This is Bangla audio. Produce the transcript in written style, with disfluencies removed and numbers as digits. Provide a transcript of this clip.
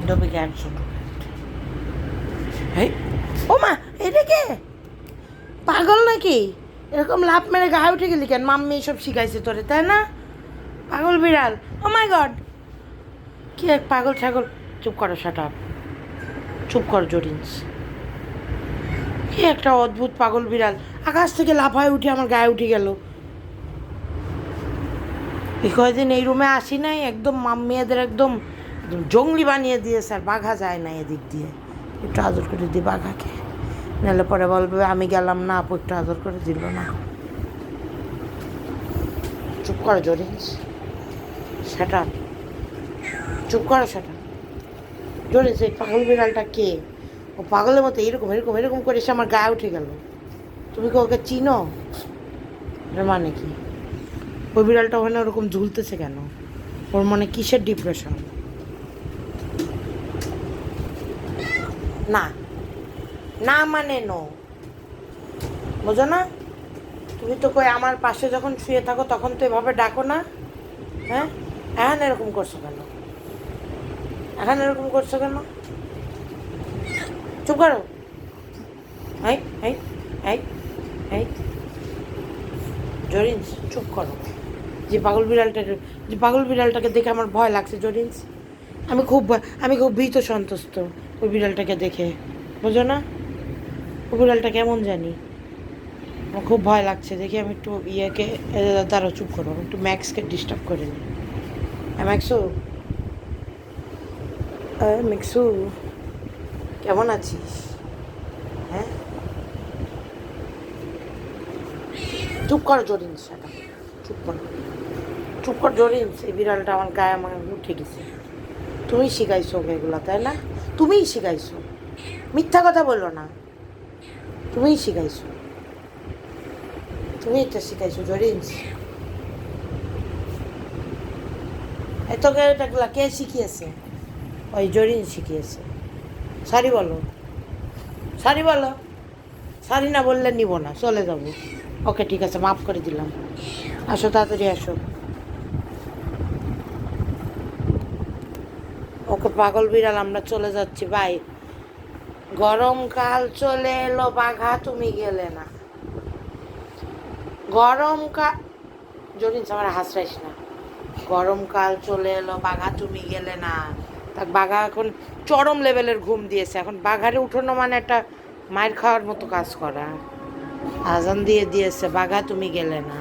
ডবি ক্যাট ছোট ক্যাট। ও মা, এটা কে? পাগল নাকি? এরকম লাফ মেরে গায়ে উঠে গেলি কেন? মাম্মি এসব শিখাইছে তোরে, তাই না? পাগল বিড়াল। ও মাই গড, কি এক পাগল ছাগল। চুপ করো, শাট আপ, চুপ কর জরিন্স। কি একটা অদ্ভুত পাগল বিড়াল, আকাশ থেকে লাফায় উঠে আমার গায়ে উঠে গেল। এই কয়দিন এই রুমে আসি নাই, একদম মাম্মিয়াদের একদম জঙ্গলি বানিয়ে দিয়েছে, আর বাঘা যায় না এদিক দিয়ে। একটু আদর করে দিই বাঘাকে, নাহলে পরে বলবে আমি গেলাম না, আপু একটু আদর করে দিল না। চুপ করো জরিন্স, সেটা চুপ করো সেটা। জরিন্স, এই পাগল বিড়ালটা কে? ও পাগলের মতো এরকম এরকম এরকম করে এসে আমার গায়ে উঠে গেল। তুমি কি ওকে চিনো? এর মানে কি? ওই বিড়ালটা ওখানে ওরকম ঝুলতেছে কেন? ওর মনে কিসের ডিপ্রেশন? না না মানে নো, বোঝো না? তুমি তো কই আমার পাশে যখন শুয়ে থাকো তখন তো এভাবে ডাকো না। হ্যাঁ, এখন এরকম করছো কেন? এখন এরকম করছো কেন? চুপ করো। এই এই এই এই জরিন্স, চুপ করো। যে পাগল বিড়ালটাকে দেখে আমার ভয় লাগছে জরিন্স। আমি খুব ভীত সন্তুষ্ট ওই বিড়ালটাকে দেখে, বোঝো না? ওই বিড়ালটা কেমন জানি, আমার খুব ভয় লাগছে দেখি। আমি একটু ইয়েকে তারা চুপ করো, আমি একটু ম্যাক্সকে ডিস্টার্ব করে নিই। ম্যাক্সু, ম্যাক্সু, কেমন আছিস? হ্যাঁ, চুপ কর জরিন্স, সেটা চুপ কর, চুপ কর জরিন্স। এই বিড়ালটা আমার গায়ে আমার উঠে গেছে। তুমি শিখাইছো ওকে এগুলো, তাই না? তুমিই শিখাইছো, মিথ্যা কথা বললো না। তুমিই শিখাইছো, তুমি এটা শিখাইছো জরিন্স। তোকে এটাগুলা কে শিখিয়েছে? ওই জরিন শিখিয়েছে। সরি বলো, সরি বলো। সরি না বললে নিব না, চলে যাবো। ওকে ঠিক আছে, মাফ করে দিলাম। আসো তাড়াতাড়ি আসো। ওকে পাগল বিড়াল, আমরা চলে যাচ্ছি, বাই। গরমকাল চলে এলো বাঘা, তুমি গেলে না। গরমকাল, জরিন আমার হাসরাইস না। গরমকাল চলে এলো বাঘা, তুমি গেলে না। তা বাঘা এখন চরম লেভেলের ঘুম দিয়েছে। এখন বাঘারে উঠোনো মানে একটা মায়ের খাওয়ার মতো কাজ করা। আজান দিয়ে দিয়েছে, বাঘা তুমি গেলে না।